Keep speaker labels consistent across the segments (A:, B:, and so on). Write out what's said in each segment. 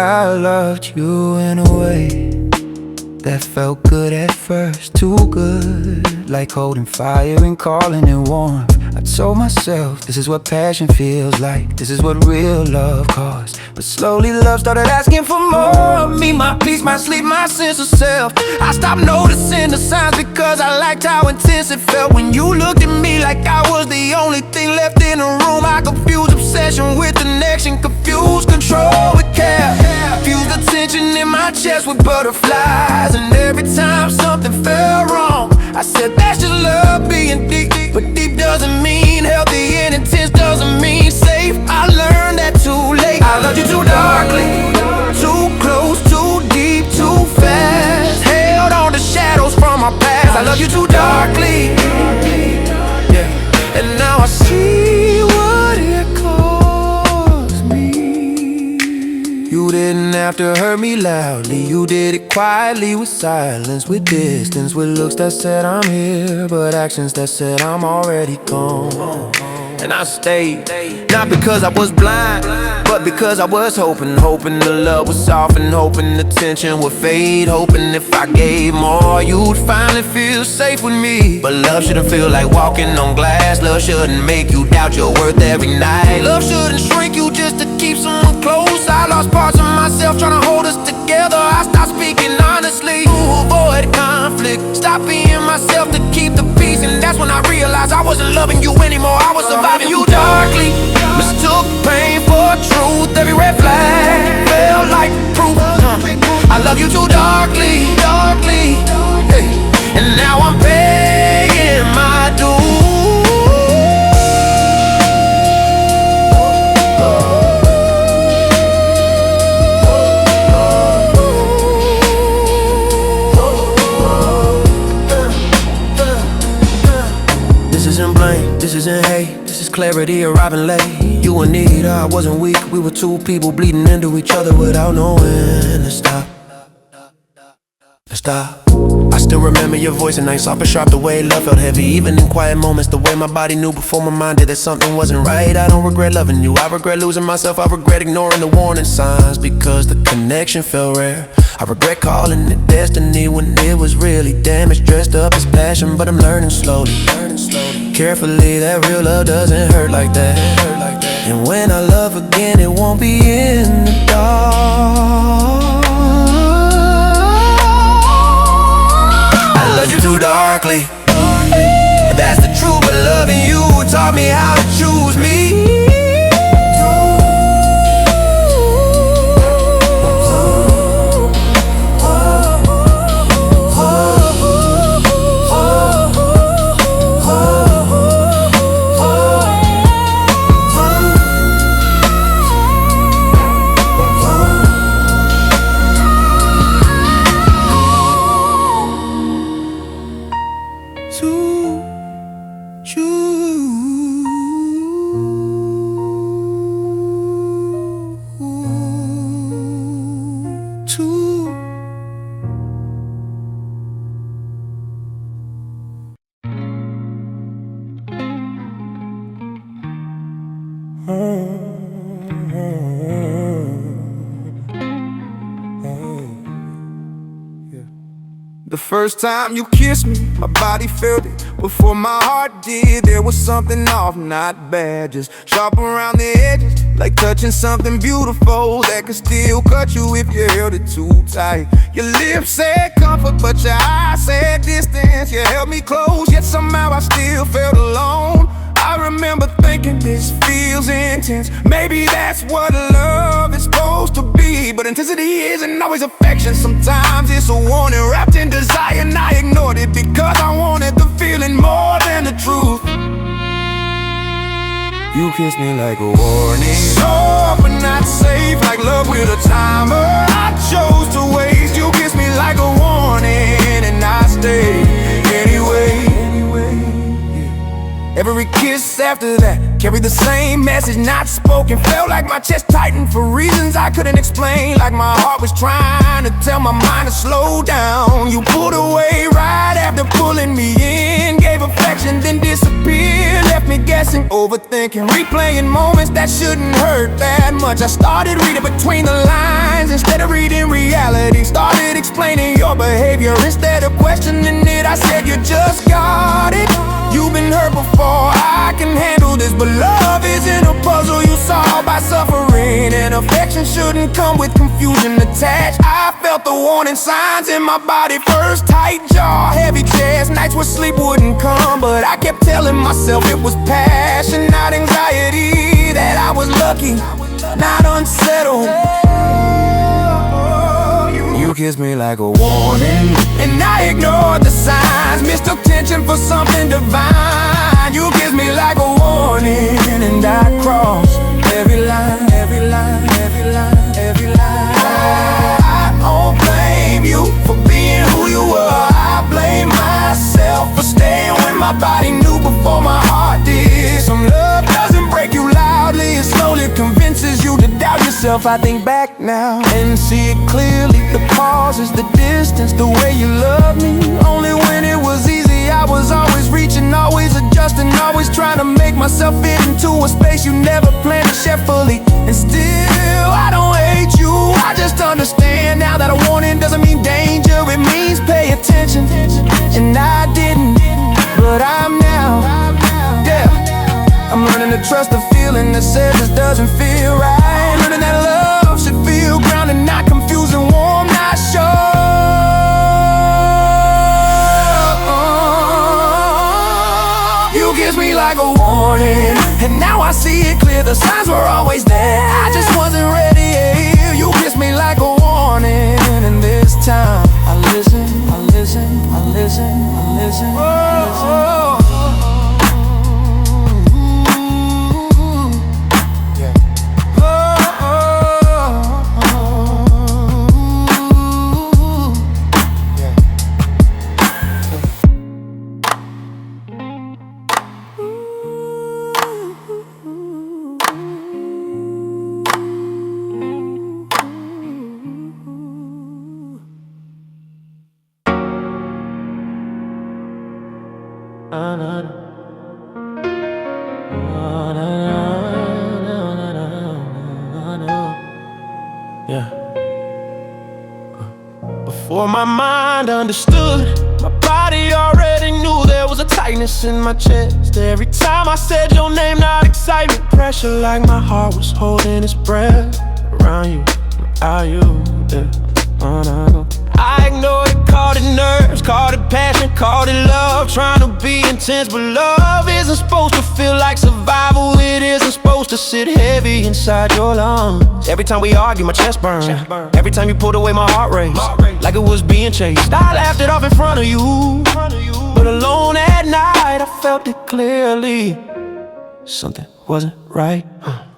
A: I loved you in a way that felt good at first, too good, like holding fire and calling it warmth. I told myself this is what passion feels like, this is what real love costs. But slowly love started asking for more of me, my peace, my sleep, my sense of self. I stopped noticing the signs because I liked how intense it felt when you looked at me like I was the only thing left in the room. I confused obsession with connection, confused control with care, confused the tension in my chest with butterflies. And every time something felt wrong, I said that's just love being deep. But deep doesn't mean healthy, and intense doesn't mean safe. I learned that too late. I loved you too darkly, too close, too deep, too fast. Held on to shadows from our past. I love you too darkly, yeah. And now I see what it cost me. You didn't have to hurt me loudly, you did it quietly, with silence, with distance, with looks that said I'm here, but actions that said I'm already gone. And I stayed, not because I was blind, but because I was hoping the love would soften, hoping the tension would fade, hoping if I gave more, you'd finally feel safe with me. But love shouldn't feel like walking on glass, love shouldn't make you doubt your worth every night. Love shouldn't shrink you just to keep someone close. I lost parts of myself trying to hold us together. I stopped speaking honestly to avoid conflict, stop being myself to keep the peace. And that's when I realized I wasn't loving you anymore, I was surviving you darkly. Mistook pain for truth, every red flag felt like proof. I love you too darkly, darkly, hey. And now I'm paying my dues. This isn't blame, this isn't hate, this is clarity arriving late. You were needed, I wasn't weak. We were two people bleeding into each other without knowing to stop. I still remember your voice at night, soft and sharp, the way love felt heavy. Even in quiet moments, the way my body knew before my mind did that something wasn't right. I don't regret loving you, I regret losing myself. I regret ignoring the warning signs because the connection felt rare. I regret calling it destiny when it was really damage dressed up as passion. But I'm learning slowly, carefully, that real love doesn't hurt like that. And when I love again, it won't be in the dark. I love you too darkly, that's the truth, but loving you taught me how to choose me. The first time you kissed me, my body felt it before my heart did. There was something off, not bad, just sharp around the edges, like touching something beautiful that could still cut you if you held it too tight. Your lips said comfort, but your eyes said distance. You held me close, yet somehow I still felt alone. I remember thinking this feels intense, maybe that's what love is supposed to be. But intensity isn't always affection, sometimes it's a warning wrapped in desire. And I ignored it because I wanted the feeling more than the truth. You kissed me like a warning, soft but not safe, like love with a timer. I chose to waste. You kissed me like a warning, and I stayed anyway. Every kiss after that Carried the same message, not spoken. Felt like my chest tightened for reasons I couldn't explain. Like my heart was trying to tell my mind to slow down. You pulled away right after pulling me in. Gave affection, then disappeared. Left me guessing, overthinking, replaying moments that shouldn't hurt that much. I started reading between the lines instead of reading reality. Started explaining your behavior instead of questioning it. I said you just got it. You've been hurt before, I can handle this. But love isn't a puzzle you solve by suffering. And affection shouldn't come with confusion attached. I felt the warning signs in my body. First tight jaw, heavy chest, nights where sleep wouldn't come. But I kept telling myself it was passion, not anxiety. That I was lucky, not unsettled. You kissed me like a warning, and I ignored the signs. Mistook tension for something divine. You kissed me like a warning, and I crossed every line, every line, every line, every line. I don't blame you for being who you were. I blame myself for staying when my body knew before my heart did. Some love doesn't break you loudly, it slowly convinces you to doubt yourself. I think back now and see it clearly. The pauses, the distance, the way you loved me. Only when it was easy, I was always reaching, always adjusting, always trying to make myself fit into a space you never planned to share fully. And still, I don't hate you, I just understand now that a warning doesn't mean danger, it means pay attention. And I didn't, but I'm now, yeah. I'm learning to trust the feeling that says this doesn't feel right. Learning that love should feel grounded, not confused and warm, not sure. You kissed me like a warning, and now I see it clear. The signs were always there, I just wasn't ready. Yeah, you kissed me like a warning, and this time I listen, I listen, I listen, I listen, I listen.
B: Before my mind understood, my body already knew there was a tightness in my chest. Every time I said your name, not excitement, pressure, like my heart was holding its breath. Around you, without you, yeah. I ignored it, called it nerves, called it passion, called it love. Trying to be intense, but love isn't supposed to feel like survival. It isn't supposed to sit heavy inside your lungs. Every time we argue, my chest burned. Every time you pulled away, my heart raced, like it was being chased. I laughed it off in front of you, but alone at night, I felt it clearly. Something wasn't right.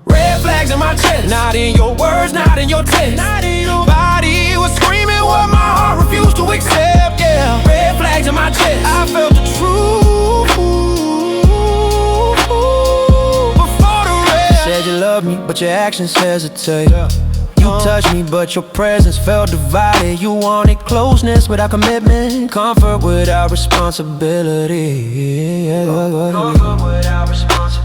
B: Red flags in my chest, not in your words, not in your text. Your body was screaming what my heart refused to accept, yeah. Red flags in my chest, I felt the truth before the rest. You said you loved me, but your actions hesitate. You touched me, but your presence felt divided. You wanted closeness without commitment, comfort without responsibility. Comfort without responsibility.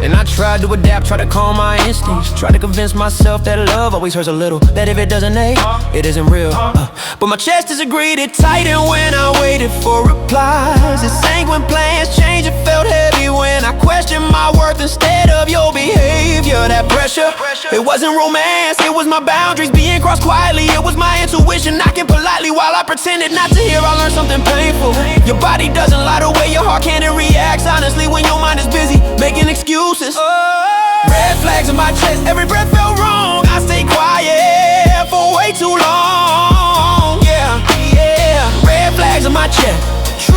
B: And I tried to adapt, tried to calm my instincts, tried to convince myself that love always hurts a little, that if it doesn't ache, it isn't real. But my chest disagreed, it tightened when I waited for replies. It sank when plans changed, it felt heavy when I questioned my worth instead of your behavior. That pressure, it wasn't romance, it was my boundaries being crossed quietly. It was my intuition knocking politely while I pretended not to hear. I learned something painful. Your body doesn't lie the way your heart can and reacts honestly when your mind is busy making excuses. Red flags in my chest, every breath felt wrong. I stayed quiet for way too long. Yeah, yeah. Red flags in my chest. True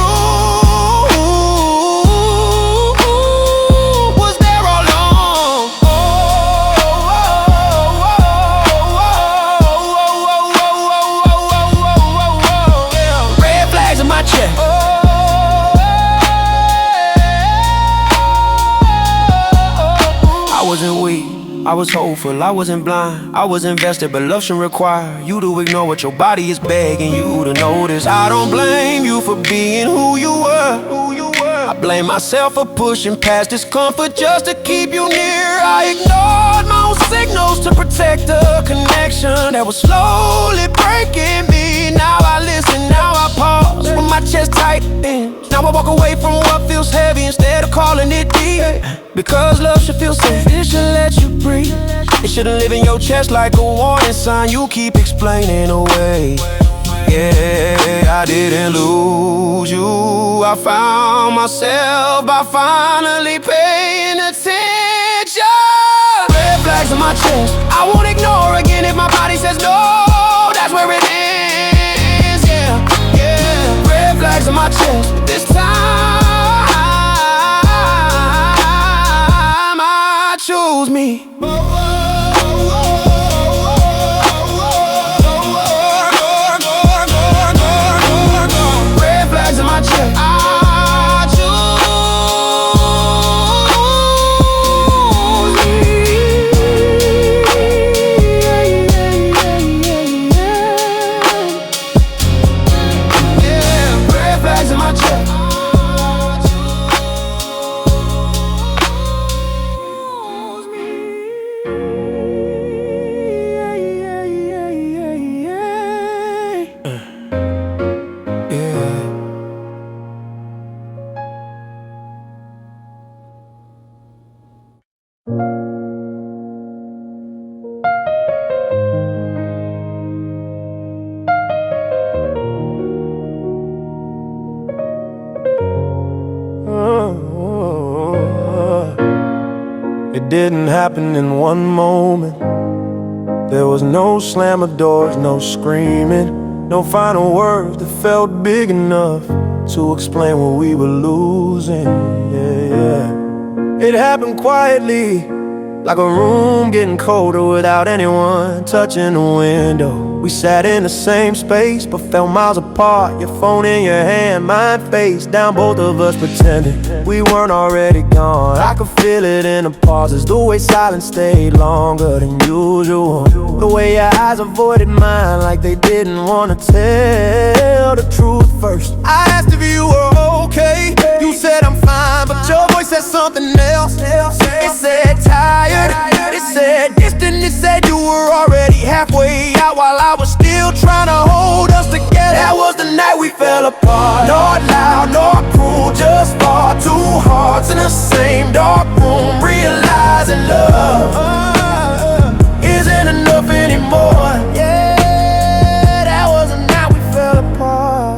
B: was there all along. Red flags in my chest. was hopeful, I wasn't blind, I was invested, but love should require you to ignore what your body is begging you to notice. I don't blame you for being who you were. I blame myself for pushing past discomfort just to keep you near. I ignored my own signals to protect a connection that was slowly breaking me. Now I listen, now I pause with my chest tightens. Now I walk away from what feels heavy instead of calling it deep. Because love should feel safe, it should let you breathe. It shouldn't live in your chest like a warning sign you keep explaining away. Yeah, I didn't lose you, I found myself by finally paying attention. Red flags on my chest, I won't ignore again if my body says no, that's where it ends. Yeah, red flags on my chest, this time I choose me.
C: It didn't happen in one moment. There was no slam of doors, no screaming, no final words that felt big enough to explain what we were losing. It happened quietly, like a room getting colder without anyone touching the window. We sat in the same space but felt miles apart. Your phone in your hand, mine face down, both of us pretending we weren't already gone. I could feel it in the pauses, the way silence stayed longer than usual, the way your eyes avoided mine like they didn't want to tell the truth first. I asked if you were okay, you said I'm fine, but your voice said something else. It said tired, it said distant, it said you were already halfway out while I was still trying to hold us together. That was the night we fell apart. Not loud, not cruel, just far two hearts in the same dark room, realizing love isn't enough anymore. Yeah, that was the night we fell apart.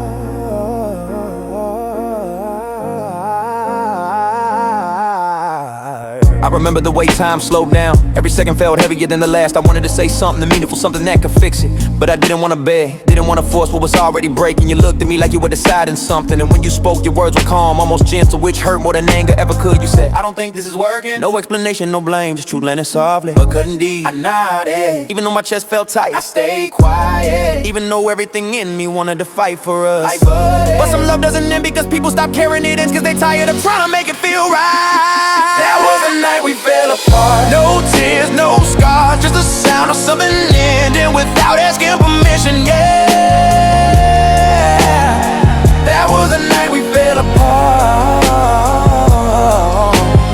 D: I remember the way time slowed down. Every second felt heavier than the last. I wanted to say something meaningful, something that could fix it, but I didn't want to beg, didn't want to force what was already breaking. You looked at me like you were deciding something, and when you spoke, your words were calm, almost gentle, which hurt more than anger ever could. You said, I don't think this is working. No explanation, no blame, just truth landing softly, but couldn't deed. I nodded, even though my chest felt tight. I stayed quiet, even though everything in me wanted to fight for us. Like but some love doesn't end because people stop caring. It ends because they tired of trying to make it feel right. That was the night we fell apart. No tears, no scars, just the sound of something ending without asking permission. Yeah, that was the night we fell apart.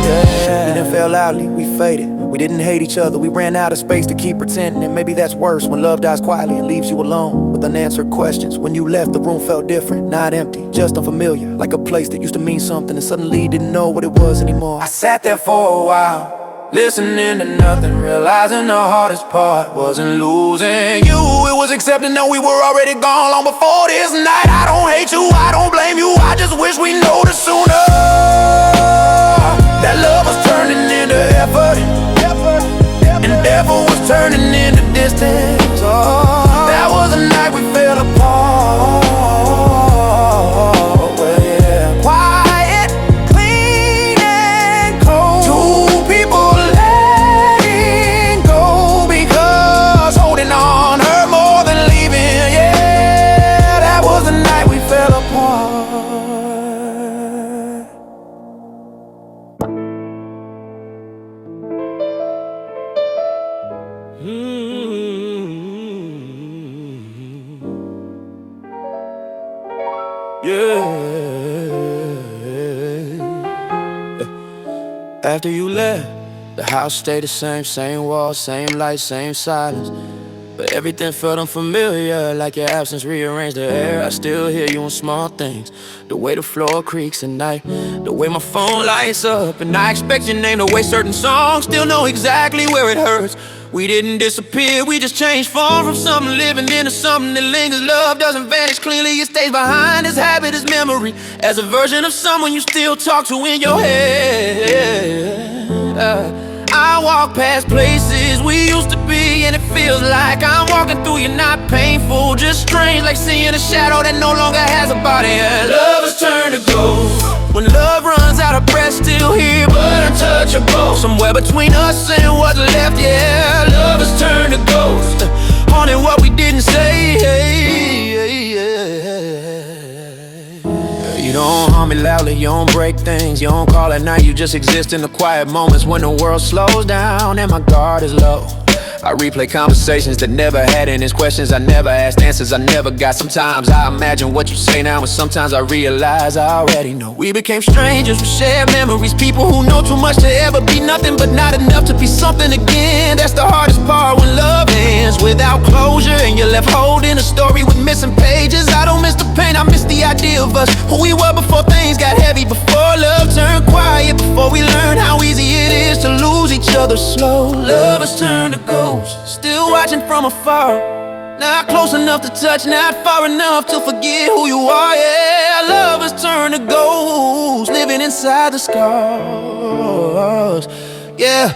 D: Yeah, we didn't fail loudly, we faded. We didn't hate each other, we ran out of space to keep pretending. And maybe that's worse, when love dies quietly and leaves you alone with unanswered questions. When you left, the room felt different, not empty, just unfamiliar, like a place that used to mean something and suddenly didn't know what it was anymore. I sat there for a while, listening to nothing, realizing the hardest part wasn't losing you, it was accepting that we were already gone long before this night. I don't hate you, I don't blame you, I just wish we noticed sooner that love was turning into effort, and effort was turning into distance. Oh, that was the night we fell apart. Well, yeah. Quiet, clean and cold, two people letting go because holding on hurt more than leaving. Yeah, that was the night we fell apart.
B: Yeah. After you left, the house stayed the same walls, same lights, same silence. But everything felt unfamiliar, like your absence rearranged the air. I still hear you on small things, the way the floor creaks at night, the way my phone lights up. And I expect your name the way certain songs still know exactly where it hurts. We didn't disappear, we just changed form from something living into something that lingers. Love doesn't vanish cleanly, it stays behind as habit, as memory, as a version of someone you still talk to in your head. I walk past places we used to be, and it feels like I'm walking through you, not painful, just strange, like seeing a shadow that no longer has a body. Love has turned to ghost. When love runs out of breath, still here but untouchable. Somewhere between us and what's left, yeah. Love has turned to ghost, haunting what we didn't say. You don't harm me loudly, you don't break things, you don't call at night, you just exist in the quiet moments when the world slows down and my guard is low. I replay conversations that never had endings, questions I never asked, answers I never got. Sometimes I imagine what you say now, and sometimes I realize I already know. We became strangers, we shared memories, people who know too much to ever be nothing, but not enough to be something again. That's the hardest part, when love ends without closure, and you're left holding a story with missing pages. I don't miss the pain, I miss the idea of us, who we were before things got heavy, before love turned quiet, before we learned how easy it is to lose each other slow. Love has turned to ghost, still watching from afar, not close enough to touch, not far enough to forget who you are. Yeah, love has turned to ghost, living inside the scars. Yeah.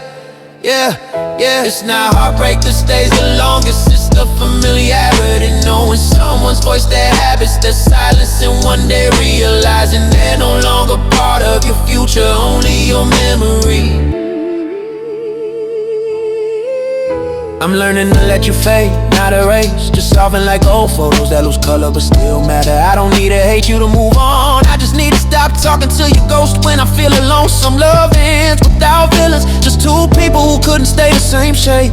B: It's not heartbreak that stays the longest, it's the familiarity, knowing someone's voice, their habits, their silence, and one day realizing they're no longer part of your future, only your memory. I'm learning to let you fade, not erase, just soften like old photos that lose color but still matter. I don't need to hate you to move on, I just need to stop talking to your ghost when I feel alone. Some love ends without villains, just two people who couldn't stay the same shape,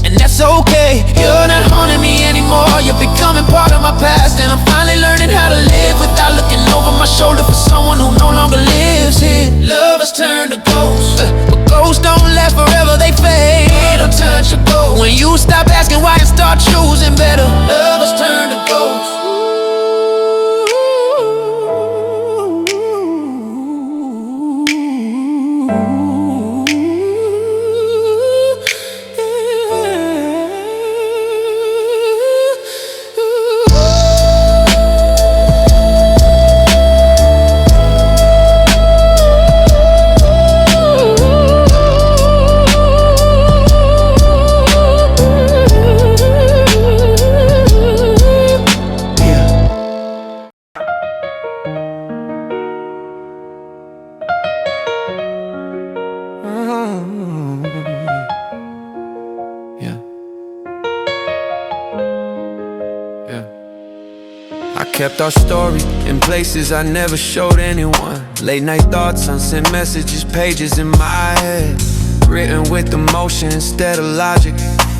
B: and that's okay. You're not haunting me anymore, you're becoming part of my past, and I'm finally learning how to live without looking over my shoulder for someone who no longer lives here. Love has turned to ghosts, but ghosts don't last forever, they fade, untouchable. When you stop asking why and start choosing better, love has turned to ghosts. I kept our story in places I never showed anyone. Late night thoughts, unsent messages, pages in my head, written with emotion instead of logic.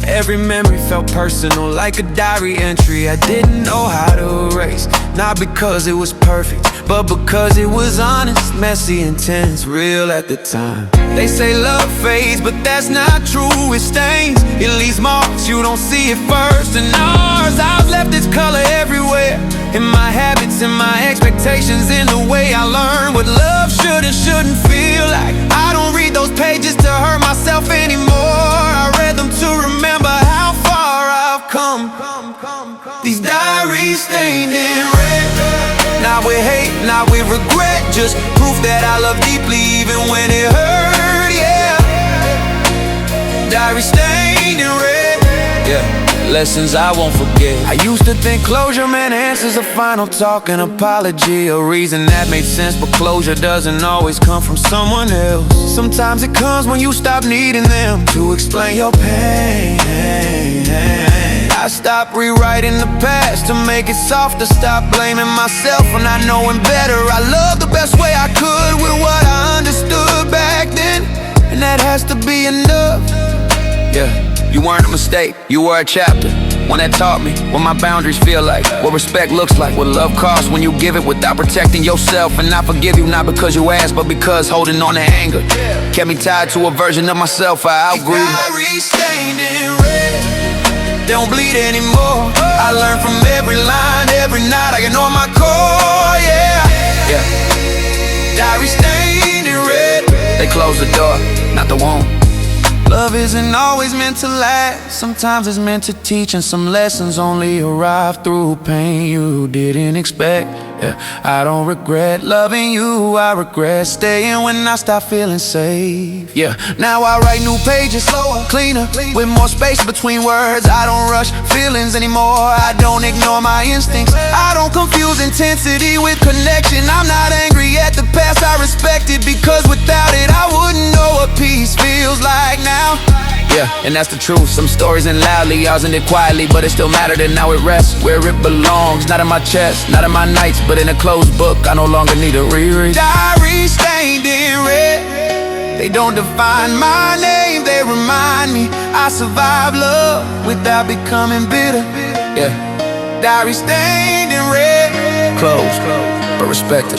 B: Every memory felt personal, like a diary entry I didn't know how to erase. Not because it was perfect, but because it was honest, messy, intense, real at the time. They say love fades, but that's not true. It stains, it leaves marks, you don't see it first. And ours, I've left its color everywhere, in my habits, in my expectations, in the way I learn what love should and shouldn't feel like. I don't read those pages to hurt myself anymore, I read them to remember how far I've come. These diaries stained in red, not with hate, not with regret, just proof that I love deeply even when it hurt, yeah. Diaries stained in red, yeah. Lessons I won't forget. I used to think closure meant answers, a final talk, an apology, a reason that made sense. But closure doesn't always come from someone else. Sometimes it comes when you stop needing them to explain your pain. I stopped rewriting the past to make it softer, stop blaming myself for not knowing better. I loved the best way I could with what I understood back then, and that has to be enough. Yeah. You weren't a mistake, you were a chapter.
D: One that taught me what my boundaries feel like, what respect looks like, what love costs when you give it without protecting yourself. And I forgive you not because you asked, but because holding on to anger kept me tied to a version of myself I outgrew.
B: Diaries stained in red, don't bleed anymore. I learn from every line, every night I ignore my core, yeah. Diaries stained in red,
D: They close the door, not the wound.
B: love isn't always meant to last. Sometimes it's meant to teach, and some lessons only arrive through pain you didn't expect. Yeah, I don't regret loving you, I regret staying when I stop feeling safe. Yeah, now I write new pages, slower, cleaner, with more space between words. I don't rush feelings anymore, I don't ignore my instincts. I don't confuse intensity with connection. I'm not angry at the past, I respect it, because without it I wouldn't know what peace feels like now.
D: Yeah, and that's the truth. Some stories end loudly, ours ended quietly, but it still mattered, and now it rests where it belongs. Not in my chest, not in my nights, but in a closed book. I no longer need a reread.
B: Diaries stained in red, they don't define my name, they remind me I survived love without becoming bitter.
D: Yeah,
B: Diaries stained in red,
D: closed, but respected.